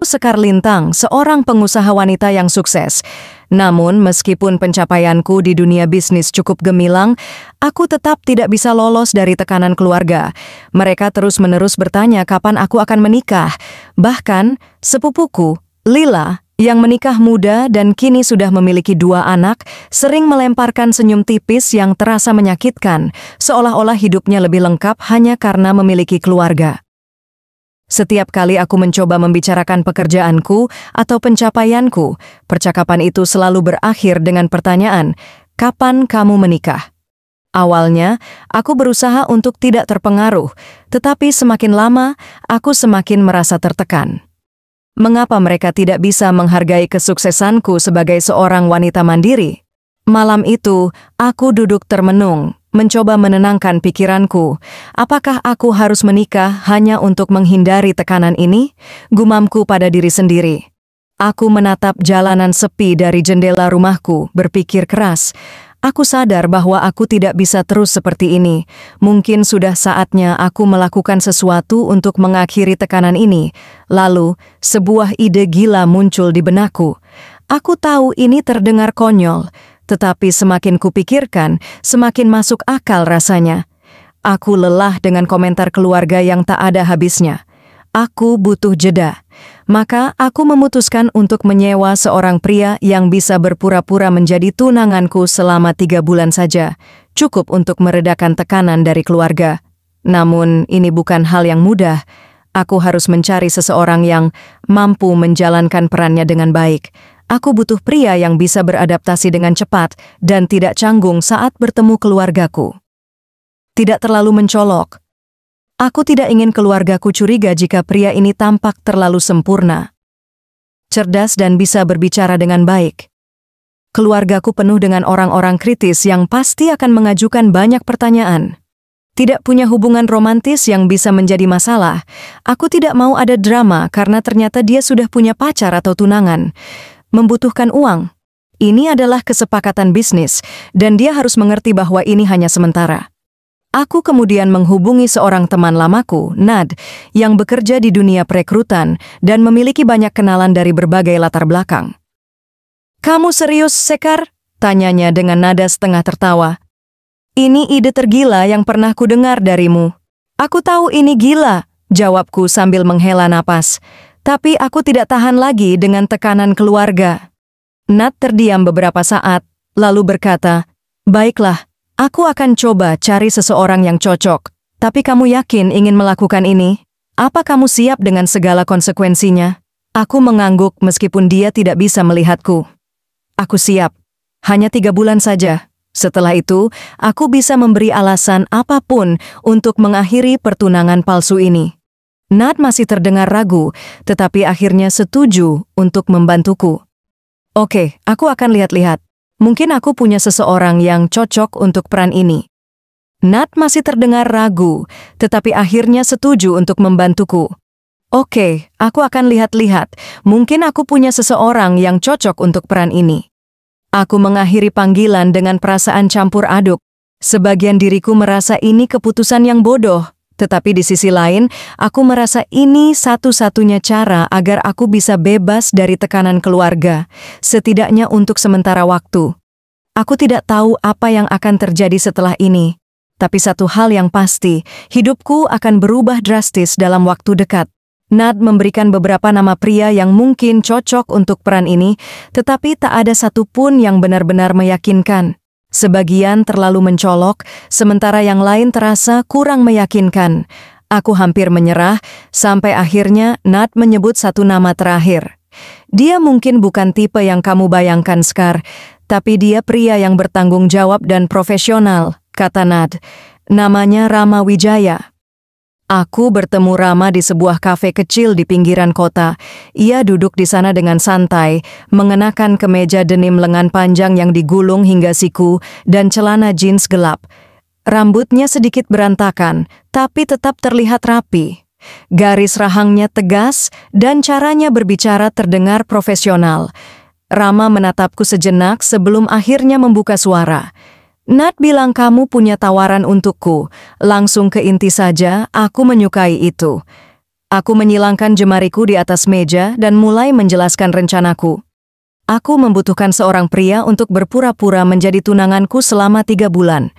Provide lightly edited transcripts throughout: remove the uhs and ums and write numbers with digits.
Sekar Lintang, seorang pengusaha wanita yang sukses. Namun, meskipun pencapaianku di dunia bisnis cukup gemilang, aku tetap tidak bisa lolos dari tekanan keluarga. Mereka terus-menerus bertanya kapan aku akan menikah. Bahkan, sepupuku, Lila, yang menikah muda dan kini sudah memiliki 2 anak, sering melemparkan senyum tipis yang terasa menyakitkan, seolah-olah hidupnya lebih lengkap hanya karena memiliki keluarga. Setiap kali aku mencoba membicarakan pekerjaanku atau pencapaianku, percakapan itu selalu berakhir dengan pertanyaan, "Kapan kamu menikah?" Awalnya, aku berusaha untuk tidak terpengaruh, tetapi semakin lama, aku semakin merasa tertekan. Mengapa mereka tidak bisa menghargai kesuksesanku sebagai seorang wanita mandiri? Malam itu, aku duduk termenung, mencoba menenangkan pikiranku. Apakah aku harus menikah hanya untuk menghindari tekanan ini? Gumamku pada diri sendiri. Aku menatap jalanan sepi dari jendela rumahku, berpikir keras. Aku sadar bahwa aku tidak bisa terus seperti ini. Mungkin sudah saatnya aku melakukan sesuatu untuk mengakhiri tekanan ini. Lalu, sebuah ide gila muncul di benakku. Aku tahu ini terdengar konyol, tetapi semakin kupikirkan, semakin masuk akal rasanya. Aku lelah dengan komentar keluarga yang tak ada habisnya. Aku butuh jeda. Maka aku memutuskan untuk menyewa seorang pria yang bisa berpura-pura menjadi tunanganku selama 3 bulan saja. Cukup untuk meredakan tekanan dari keluarga. Namun ini bukan hal yang mudah. Aku harus mencari seseorang yang mampu menjalankan perannya dengan baik. Aku butuh pria yang bisa beradaptasi dengan cepat dan tidak canggung saat bertemu keluargaku. Tidak terlalu mencolok. Aku tidak ingin keluargaku curiga jika pria ini tampak terlalu sempurna. Cerdas dan bisa berbicara dengan baik. Keluargaku penuh dengan orang-orang kritis yang pasti akan mengajukan banyak pertanyaan. Tidak punya hubungan romantis yang bisa menjadi masalah. Aku tidak mau ada drama karena ternyata dia sudah punya pacar atau tunangan. Membutuhkan uang. Ini adalah kesepakatan bisnis, dan dia harus mengerti bahwa ini hanya sementara. Aku kemudian menghubungi seorang teman lamaku, Nad, yang bekerja di dunia perekrutan dan memiliki banyak kenalan dari berbagai latar belakang. "Kamu serius, Sekar?" tanyanya dengan nada setengah tertawa. "Ini ide tergila yang pernah kudengar darimu." "Aku tahu ini gila," jawabku sambil menghela napas. "Tapi aku tidak tahan lagi dengan tekanan keluarga." Nad terdiam beberapa saat, lalu berkata, "Baiklah, aku akan coba cari seseorang yang cocok. Tapi kamu yakin ingin melakukan ini? Apa kamu siap dengan segala konsekuensinya?" Aku mengangguk meskipun dia tidak bisa melihatku. "Aku siap. Hanya 3 bulan saja. Setelah itu, aku bisa memberi alasan apapun untuk mengakhiri pertunangan palsu ini." Nad masih terdengar ragu, tetapi akhirnya setuju untuk membantuku. "Oke, aku akan lihat-lihat. Mungkin aku punya seseorang yang cocok untuk peran ini." Nad masih terdengar ragu, tetapi akhirnya setuju untuk membantuku. "Oke, aku akan lihat-lihat. Mungkin aku punya seseorang yang cocok untuk peran ini." Aku mengakhiri panggilan dengan perasaan campur aduk. Sebagian diriku merasa ini keputusan yang bodoh, tetapi di sisi lain, aku merasa ini satu-satunya cara agar aku bisa bebas dari tekanan keluarga, setidaknya untuk sementara waktu. Aku tidak tahu apa yang akan terjadi setelah ini, tapi satu hal yang pasti, hidupku akan berubah drastis dalam waktu dekat. Nad memberikan beberapa nama pria yang mungkin cocok untuk peran ini, tetapi tak ada satupun yang benar-benar meyakinkan. Sebagian terlalu mencolok, sementara yang lain terasa kurang meyakinkan. Aku hampir menyerah, sampai akhirnya Nad menyebut satu nama terakhir. "Dia mungkin bukan tipe yang kamu bayangkan, Sekar, tapi dia pria yang bertanggung jawab dan profesional," kata Nad. "Namanya Rama Wijaya." Aku bertemu Rama di sebuah kafe kecil di pinggiran kota. Ia duduk di sana dengan santai, mengenakan kemeja denim lengan panjang yang digulung hingga siku dan celana jeans gelap. Rambutnya sedikit berantakan, tapi tetap terlihat rapi. Garis rahangnya tegas dan caranya berbicara terdengar profesional. Rama menatapku sejenak sebelum akhirnya membuka suara. "Nad bilang kamu punya tawaran untukku. Langsung ke inti saja, aku menyukai itu." Aku menyilangkan jemariku di atas meja dan mulai menjelaskan rencanaku. Aku membutuhkan seorang pria untuk berpura-pura menjadi tunanganku selama 3 bulan.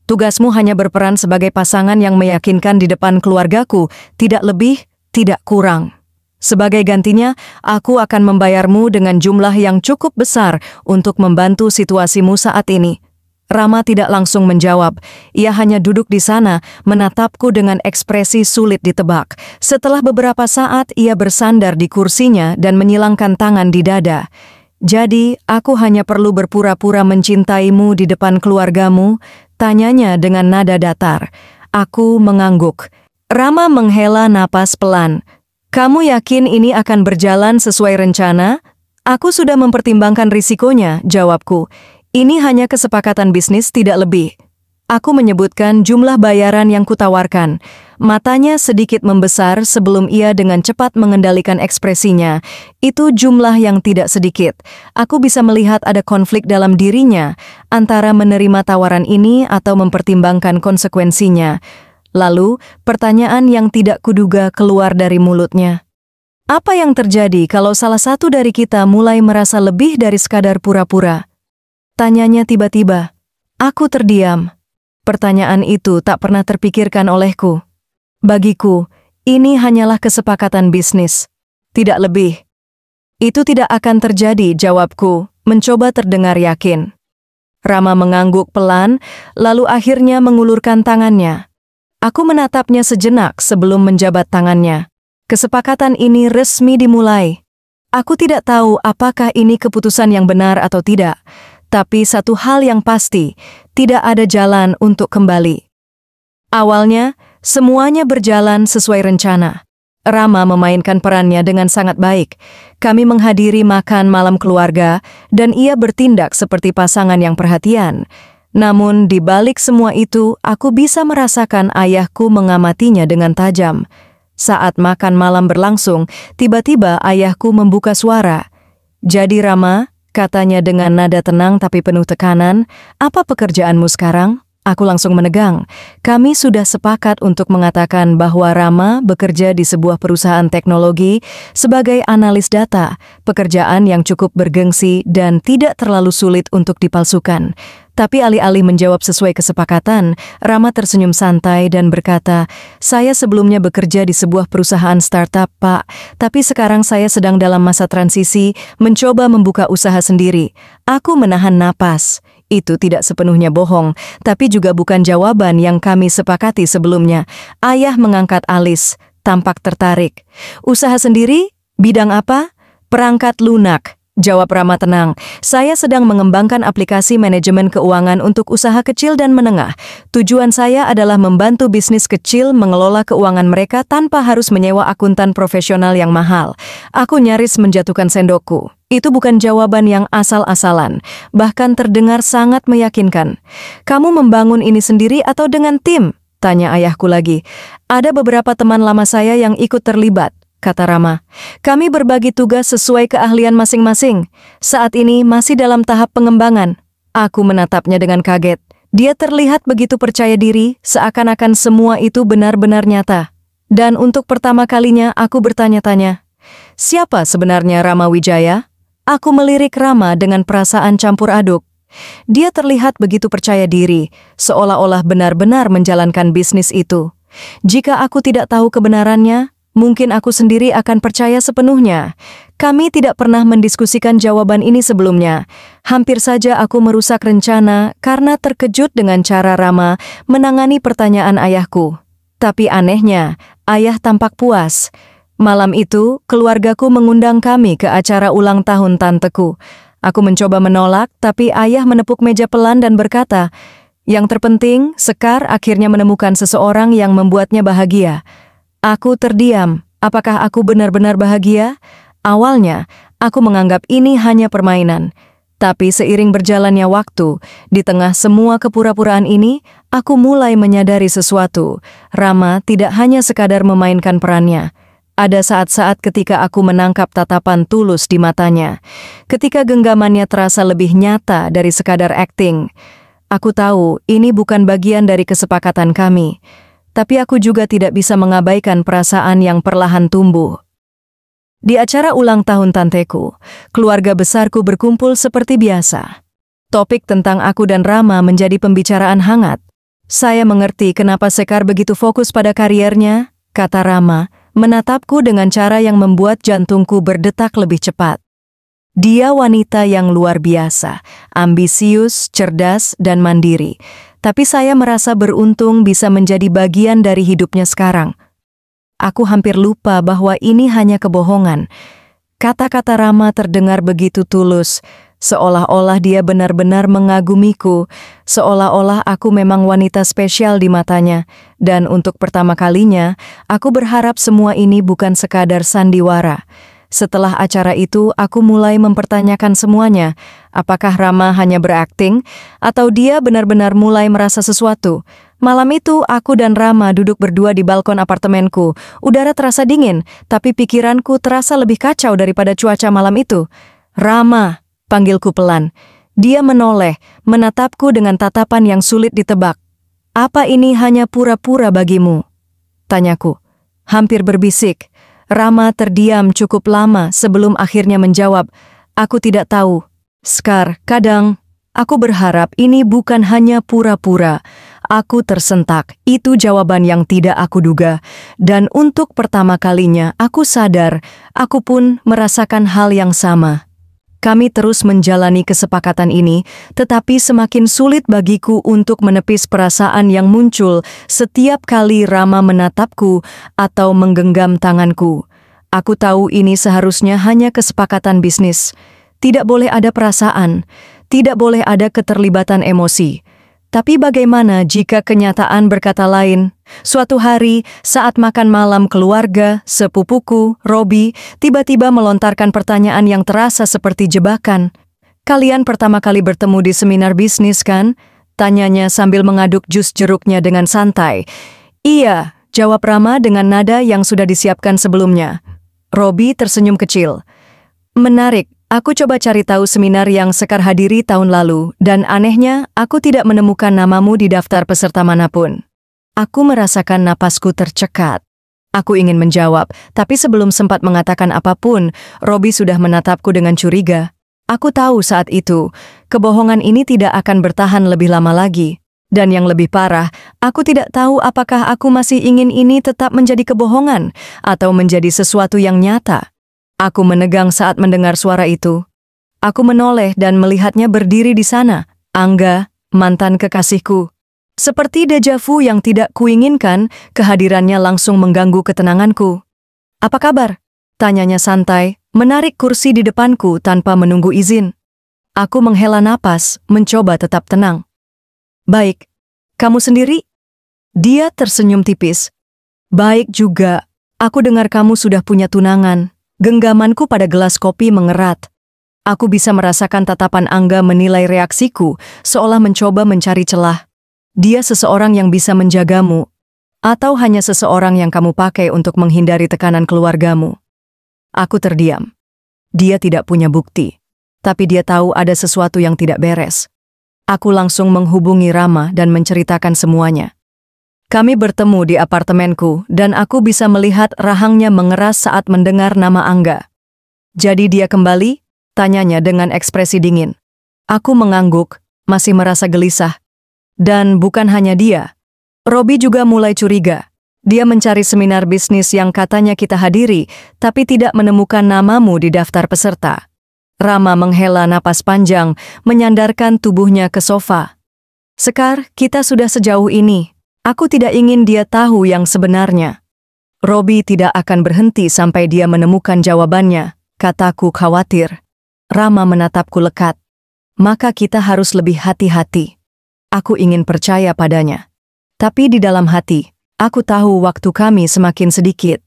Tugasmu hanya berperan sebagai pasangan yang meyakinkan di depan keluargaku, tidak lebih, tidak kurang. Sebagai gantinya, aku akan membayarmu dengan jumlah yang cukup besar untuk membantu situasimu saat ini. Rama tidak langsung menjawab. Ia hanya duduk di sana, menatapku dengan ekspresi sulit ditebak. Setelah beberapa saat, ia bersandar di kursinya dan menyilangkan tangan di dada. Jadi, aku hanya perlu berpura-pura mencintaimu di depan keluargamu? Tanyanya dengan nada datar. Aku mengangguk. Rama menghela napas pelan. Kamu yakin ini akan berjalan sesuai rencana? Aku sudah mempertimbangkan risikonya, jawabku. Ini hanya kesepakatan bisnis, tidak lebih. Aku menyebutkan jumlah bayaran yang kutawarkan. Matanya sedikit membesar sebelum ia dengan cepat mengendalikan ekspresinya. Itu jumlah yang tidak sedikit. Aku bisa melihat ada konflik dalam dirinya, antara menerima tawaran ini atau mempertimbangkan konsekuensinya. Lalu, pertanyaan yang tidak kuduga keluar dari mulutnya. Apa yang terjadi kalau salah satu dari kita mulai merasa lebih dari sekadar pura-pura? Tanyanya tiba-tiba. Aku terdiam. Pertanyaan itu tak pernah terpikirkan olehku. Bagiku, ini hanyalah kesepakatan bisnis. Tidak lebih. Itu tidak akan terjadi, jawabku, mencoba terdengar yakin. Rama mengangguk pelan, lalu akhirnya mengulurkan tangannya. Aku menatapnya sejenak sebelum menjabat tangannya. Kesepakatan ini resmi dimulai. Aku tidak tahu apakah ini keputusan yang benar atau tidak. Tapi satu hal yang pasti, tidak ada jalan untuk kembali. Awalnya, semuanya berjalan sesuai rencana. Rama memainkan perannya dengan sangat baik. Kami menghadiri makan malam keluarga, dan ia bertindak seperti pasangan yang perhatian. Namun, di balik semua itu, aku bisa merasakan ayahku mengamatinya dengan tajam. Saat makan malam berlangsung, tiba-tiba ayahku membuka suara. Jadi Rama, katanya dengan nada tenang tapi penuh tekanan, apa pekerjaanmu sekarang? Aku langsung menegang. Kami sudah sepakat untuk mengatakan bahwa Rama bekerja di sebuah perusahaan teknologi sebagai analis data, pekerjaan yang cukup bergengsi dan tidak terlalu sulit untuk dipalsukan. Tapi alih-alih menjawab sesuai kesepakatan, Rama tersenyum santai dan berkata, "Saya sebelumnya bekerja di sebuah perusahaan startup, Pak, tapi sekarang saya sedang dalam masa transisi, mencoba membuka usaha sendiri." Aku menahan napas. Itu tidak sepenuhnya bohong, tapi juga bukan jawaban yang kami sepakati sebelumnya. Ayah mengangkat alis, tampak tertarik. "Usaha sendiri? Bidang apa?" "Perangkat lunak," jawab Rama tenang. "Saya sedang mengembangkan aplikasi manajemen keuangan untuk usaha kecil dan menengah. Tujuan saya adalah membantu bisnis kecil mengelola keuangan mereka tanpa harus menyewa akuntan profesional yang mahal." Aku nyaris menjatuhkan sendokku. Itu bukan jawaban yang asal-asalan, bahkan terdengar sangat meyakinkan. "Kamu membangun ini sendiri atau dengan tim?" tanya ayahku lagi. "Ada beberapa teman lama saya yang ikut terlibat," kata Rama. "Kami berbagi tugas sesuai keahlian masing-masing. Saat ini masih dalam tahap pengembangan." Aku menatapnya dengan kaget. Dia terlihat begitu percaya diri, seakan-akan semua itu benar-benar nyata. Dan untuk pertama kalinya aku bertanya-tanya, siapa sebenarnya Rama Wijaya? Aku melirik Rama dengan perasaan campur aduk. Dia terlihat begitu percaya diri, seolah-olah benar-benar menjalankan bisnis itu. Jika aku tidak tahu kebenarannya, mungkin aku sendiri akan percaya sepenuhnya. Kami tidak pernah mendiskusikan jawaban ini sebelumnya. Hampir saja aku merusak rencana karena terkejut dengan cara Rama menangani pertanyaan ayahku. Tapi anehnya, ayah tampak puas. Malam itu, keluargaku mengundang kami ke acara ulang tahun tanteku. Aku mencoba menolak, tapi ayah menepuk meja pelan dan berkata, "Yang terpenting, Sekar akhirnya menemukan seseorang yang membuatnya bahagia." Aku terdiam. Apakah aku benar-benar bahagia? Awalnya, aku menganggap ini hanya permainan. Tapi seiring berjalannya waktu, di tengah semua kepura-puraan ini, aku mulai menyadari sesuatu. Rama tidak hanya sekadar memainkan perannya. Ada saat-saat ketika aku menangkap tatapan tulus di matanya. Ketika genggamannya terasa lebih nyata dari sekadar akting. Aku tahu ini bukan bagian dari kesepakatan kami. tapi aku juga tidak bisa mengabaikan perasaan yang perlahan tumbuh. Di acara ulang tahun tanteku, keluarga besarku berkumpul seperti biasa. Topik tentang aku dan Rama menjadi pembicaraan hangat. Saya mengerti kenapa Sekar begitu fokus pada kariernya, kata Rama, menatapku dengan cara yang membuat jantungku berdetak lebih cepat. Dia wanita yang luar biasa, ambisius, cerdas, dan mandiri. Tapi saya merasa beruntung bisa menjadi bagian dari hidupnya sekarang. Aku hampir lupa bahwa ini hanya kebohongan. Kata-kata Rama terdengar begitu tulus, seolah-olah dia benar-benar mengagumiku, seolah-olah aku memang wanita spesial di matanya. Dan untuk pertama kalinya, aku berharap semua ini bukan sekadar sandiwara. Setelah acara itu, aku mulai mempertanyakan semuanya. Apakah Rama hanya berakting, atau dia benar-benar mulai merasa sesuatu? Malam itu, aku dan Rama duduk berdua di balkon apartemenku. Udara terasa dingin, tapi pikiranku terasa lebih kacau daripada cuaca malam itu. Rama, panggilku pelan. Dia menoleh, menatapku dengan tatapan yang sulit ditebak. Apa ini hanya pura-pura bagimu? Tanyaku, hampir berbisik. Rama terdiam cukup lama sebelum akhirnya menjawab, aku tidak tahu. Sekar, kadang, aku berharap ini bukan hanya pura-pura. Aku tersentak, itu jawaban yang tidak aku duga. Dan untuk pertama kalinya, aku sadar, aku pun merasakan hal yang sama. Kami terus menjalani kesepakatan ini, tetapi semakin sulit bagiku untuk menepis perasaan yang muncul setiap kali Rama menatapku atau menggenggam tanganku. Aku tahu ini seharusnya hanya kesepakatan bisnis. Tidak boleh ada perasaan, tidak boleh ada keterlibatan emosi. Tapi bagaimana jika kenyataan berkata lain? Suatu hari, saat makan malam keluarga, sepupuku, Robi, tiba-tiba melontarkan pertanyaan yang terasa seperti jebakan. Kalian pertama kali bertemu di seminar bisnis kan? Tanyanya sambil mengaduk jus jeruknya dengan santai. Iya, jawab Rama dengan nada yang sudah disiapkan sebelumnya. Robi tersenyum kecil. Menarik. Aku coba cari tahu seminar yang Sekar hadiri tahun lalu, dan anehnya, aku tidak menemukan namamu di daftar peserta manapun. Aku merasakan napasku tercekat. Aku ingin menjawab, tapi sebelum sempat mengatakan apapun, Robi sudah menatapku dengan curiga. Aku tahu saat itu, kebohongan ini tidak akan bertahan lebih lama lagi. Dan yang lebih parah, aku tidak tahu apakah aku masih ingin ini tetap menjadi kebohongan, atau menjadi sesuatu yang nyata. Aku menegang saat mendengar suara itu. Aku menoleh dan melihatnya berdiri di sana, Angga, mantan kekasihku. Seperti deja vu yang tidak kuinginkan, kehadirannya langsung mengganggu ketenanganku. Apa kabar? Tanyanya santai, menarik kursi di depanku tanpa menunggu izin. Aku menghela napas, mencoba tetap tenang. Baik, kamu sendiri? Dia tersenyum tipis. Baik juga, aku dengar kamu sudah punya tunangan. Genggamanku pada gelas kopi mengerat. Aku bisa merasakan tatapan Angga menilai reaksiku, seolah mencoba mencari celah. Dia seseorang yang bisa menjagamu, atau hanya seseorang yang kamu pakai untuk menghindari tekanan keluargamu. Aku terdiam. Dia tidak punya bukti, tapi dia tahu ada sesuatu yang tidak beres. Aku langsung menghubungi Rama dan menceritakan semuanya. Kami bertemu di apartemenku dan aku bisa melihat rahangnya mengeras saat mendengar nama Angga. Jadi dia kembali? Tanyanya dengan ekspresi dingin. Aku mengangguk, masih merasa gelisah. Dan bukan hanya dia. Robi juga mulai curiga. Dia mencari seminar bisnis yang katanya kita hadiri, tapi tidak menemukan namamu di daftar peserta. Rama menghela napas panjang, menyandarkan tubuhnya ke sofa. Sekar, kita sudah sejauh ini. Aku tidak ingin dia tahu yang sebenarnya. Robi tidak akan berhenti sampai dia menemukan jawabannya, kataku khawatir. Rama menatapku lekat. Maka kita harus lebih hati-hati. Aku ingin percaya padanya. Tapi di dalam hati, aku tahu waktu kami semakin sedikit.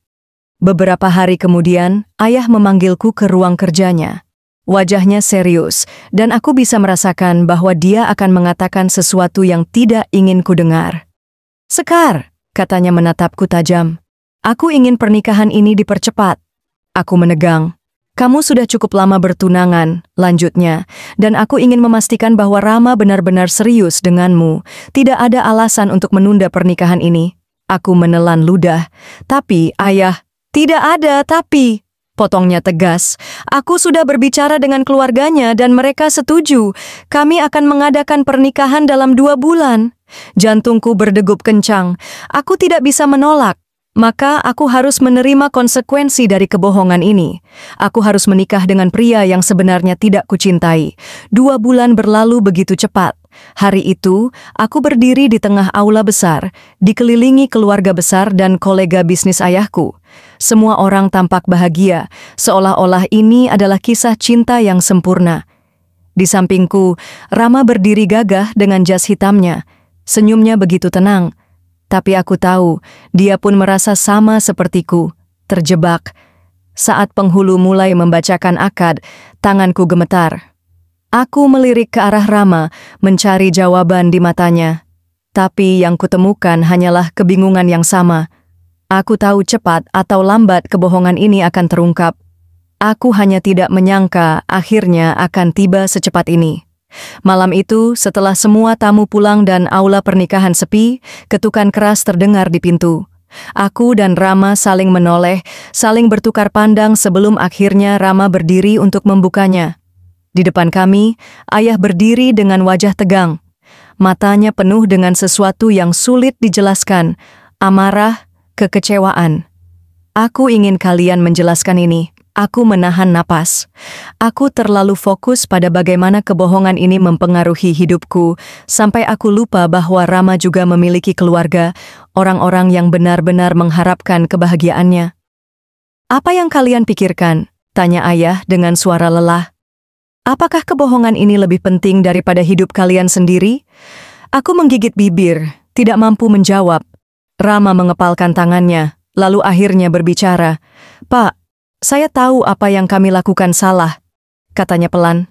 Beberapa hari kemudian, ayah memanggilku ke ruang kerjanya. Wajahnya serius, dan aku bisa merasakan bahwa dia akan mengatakan sesuatu yang tidak ingin ku dengar. Sekar, katanya menatapku tajam. Aku ingin pernikahan ini dipercepat. Aku menegang. Kamu sudah cukup lama bertunangan, lanjutnya, dan aku ingin memastikan bahwa Rama benar-benar serius denganmu. Tidak ada alasan untuk menunda pernikahan ini. Aku menelan ludah. Tapi, Ayah, tidak ada tapi. Potongnya tegas. Aku sudah berbicara dengan keluarganya dan mereka setuju. Kami akan mengadakan pernikahan dalam 2 bulan. Jantungku berdegup kencang. Aku tidak bisa menolak. Maka aku harus menerima konsekuensi dari kebohongan ini. Aku harus menikah dengan pria yang sebenarnya tidak kucintai. 2 bulan berlalu begitu cepat. Hari itu, aku berdiri di tengah aula besar, dikelilingi keluarga besar dan kolega bisnis ayahku. Semua orang tampak bahagia, seolah-olah ini adalah kisah cinta yang sempurna. Di sampingku, Rama berdiri gagah dengan jas hitamnya. Senyumnya begitu tenang. Tapi aku tahu, dia pun merasa sama sepertiku, terjebak. Saat penghulu mulai membacakan akad, tanganku gemetar. Aku melirik ke arah Rama, mencari jawaban di matanya. Tapi yang kutemukan hanyalah kebingungan yang sama. Aku tahu cepat atau lambat kebohongan ini akan terungkap. Aku hanya tidak menyangka akhirnya akan tiba secepat ini. Malam itu, setelah semua tamu pulang dan aula pernikahan sepi, ketukan keras terdengar di pintu. Aku dan Rama saling menoleh, saling bertukar pandang sebelum akhirnya Rama berdiri untuk membukanya. Di depan kami, ayah berdiri dengan wajah tegang. Matanya penuh dengan sesuatu yang sulit dijelaskan, amarah, kekecewaan. Aku ingin kalian menjelaskan ini. Aku menahan napas. Aku terlalu fokus pada bagaimana kebohongan ini mempengaruhi hidupku, sampai aku lupa bahwa Rama juga memiliki keluarga, orang-orang yang benar-benar mengharapkan kebahagiaannya. Apa yang kalian pikirkan? Tanya ayah dengan suara lelah. Apakah kebohongan ini lebih penting daripada hidup kalian sendiri? Aku menggigit bibir, tidak mampu menjawab. Rama mengepalkan tangannya, lalu akhirnya berbicara. Pak, saya tahu apa yang kami lakukan salah, katanya pelan.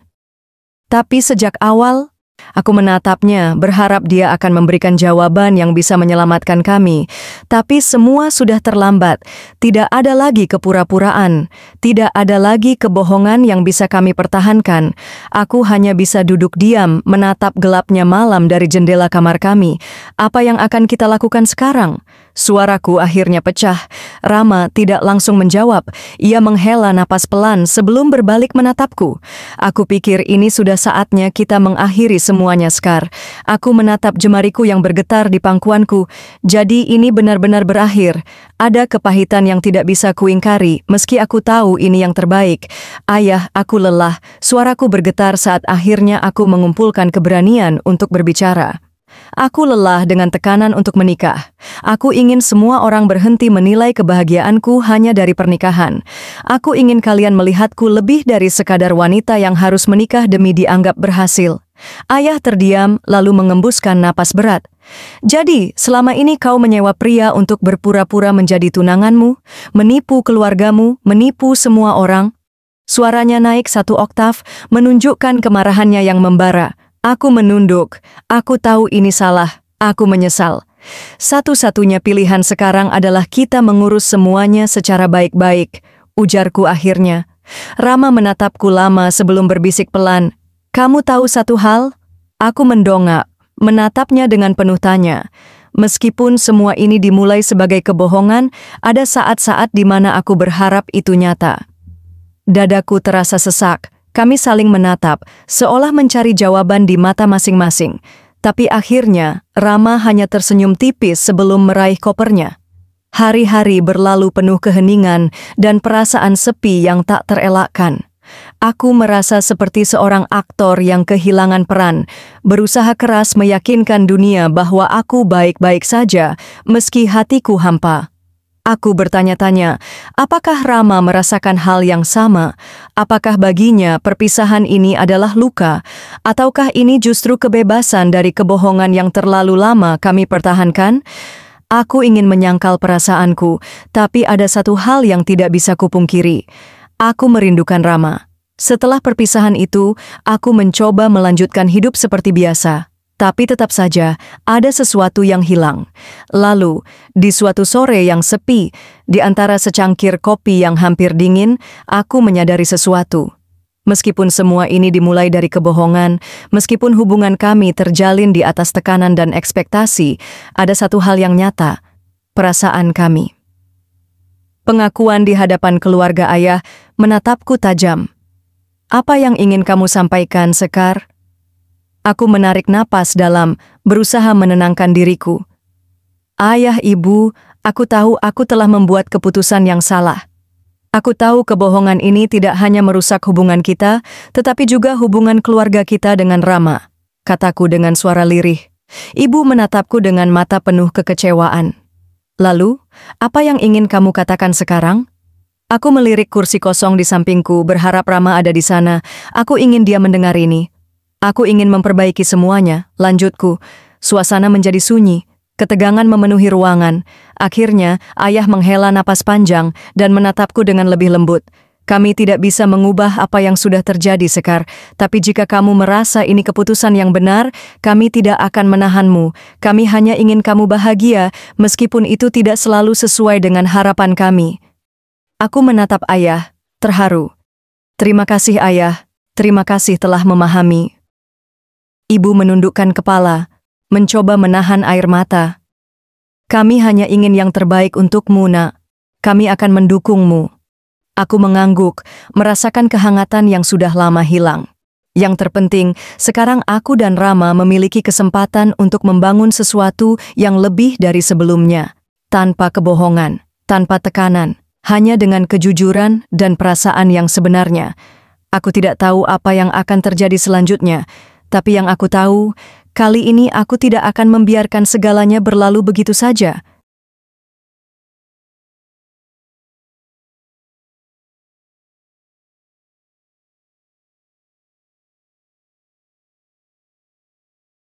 Tapi sejak awal, aku menatapnya, berharap dia akan memberikan jawaban yang bisa menyelamatkan kami. Tapi semua sudah terlambat. Tidak ada lagi kepura-puraan. Tidak ada lagi kebohongan yang bisa kami pertahankan. Aku hanya bisa duduk diam, menatap gelapnya malam dari jendela kamar kami. Apa yang akan kita lakukan sekarang? Suaraku akhirnya pecah. Rama tidak langsung menjawab. Ia menghela napas pelan sebelum berbalik menatapku. Aku pikir ini sudah saatnya kita mengakhiri semuanya, Skar. Aku menatap jemariku yang bergetar di pangkuanku. Jadi ini benar-benar berakhir. Ada kepahitan yang tidak bisa kuingkari, meski aku tahu ini yang terbaik. Ayah, aku lelah. Suaraku bergetar saat akhirnya aku mengumpulkan keberanian untuk berbicara. Aku lelah dengan tekanan untuk menikah. Aku ingin semua orang berhenti menilai kebahagiaanku hanya dari pernikahan. Aku ingin kalian melihatku lebih dari sekadar wanita yang harus menikah demi dianggap berhasil. Ayah terdiam lalu mengembuskan napas berat. Jadi, selama ini kau menyewa pria untuk berpura-pura menjadi tunanganmu, menipu keluargamu, menipu semua orang? Suaranya naik 1 oktav, menunjukkan kemarahannya yang membara. Aku menunduk. Aku tahu ini salah. Aku menyesal. Satu-satunya pilihan sekarang adalah kita mengurus semuanya secara baik-baik, ujarku akhirnya. Rama menatapku lama sebelum berbisik pelan. Kamu tahu satu hal? Aku mendongak, menatapnya dengan penuh tanya. Meskipun semua ini dimulai sebagai kebohongan, ada saat-saat di mana aku berharap itu nyata. Dadaku terasa sesak. Kami saling menatap, seolah mencari jawaban di mata masing-masing. Tapi akhirnya, Rama hanya tersenyum tipis sebelum meraih kopernya. Hari-hari berlalu penuh keheningan dan perasaan sepi yang tak terelakkan. Aku merasa seperti seorang aktor yang kehilangan peran, berusaha keras meyakinkan dunia bahwa aku baik-baik saja, meski hatiku hampa. Aku bertanya-tanya, apakah Rama merasakan hal yang sama? Apakah baginya perpisahan ini adalah luka? Ataukah ini justru kebebasan dari kebohongan yang terlalu lama kami pertahankan? Aku ingin menyangkal perasaanku, tapi ada satu hal yang tidak bisa kupungkiri. Aku merindukan Rama. Setelah perpisahan itu, aku mencoba melanjutkan hidup seperti biasa. Tapi tetap saja, ada sesuatu yang hilang. Lalu, di suatu sore yang sepi, di antara secangkir kopi yang hampir dingin, aku menyadari sesuatu. Meskipun semua ini dimulai dari kebohongan, meskipun hubungan kami terjalin di atas tekanan dan ekspektasi, ada satu hal yang nyata. perasaan kami. Pengakuan di hadapan keluarga ayah menatapku tajam. Apa yang ingin kamu sampaikan, Sekar? Aku menarik napas dalam, berusaha menenangkan diriku. Ayah, ibu, aku tahu aku telah membuat keputusan yang salah. Aku tahu kebohongan ini tidak hanya merusak hubungan kita, tetapi juga hubungan keluarga kita dengan Rama, kataku dengan suara lirih. Ibu menatapku dengan mata penuh kekecewaan. Lalu, apa yang ingin kamu katakan sekarang? Aku melirik kursi kosong di sampingku, berharap Rama ada di sana. Aku ingin dia mendengar ini. Aku ingin memperbaiki semuanya, lanjutku. Suasana menjadi sunyi, ketegangan memenuhi ruangan. Akhirnya, ayah menghela napas panjang dan menatapku dengan lebih lembut. Kami tidak bisa mengubah apa yang sudah terjadi, Sekar. Tapi jika kamu merasa ini keputusan yang benar, kami tidak akan menahanmu. Kami hanya ingin kamu bahagia, meskipun itu tidak selalu sesuai dengan harapan kami. Aku menatap ayah, terharu. Terima kasih, ayah. Terima kasih telah memahami. Ibu menundukkan kepala, mencoba menahan air mata. Kami hanya ingin yang terbaik untukmu, nak. Kami akan mendukungmu. Aku mengangguk, merasakan kehangatan yang sudah lama hilang. Yang terpenting, sekarang aku dan Rama memiliki kesempatan untuk membangun sesuatu yang lebih dari sebelumnya. Tanpa kebohongan, tanpa tekanan, hanya dengan kejujuran dan perasaan yang sebenarnya. Aku tidak tahu apa yang akan terjadi selanjutnya, tapi yang aku tahu, kali ini aku tidak akan membiarkan segalanya berlalu begitu saja.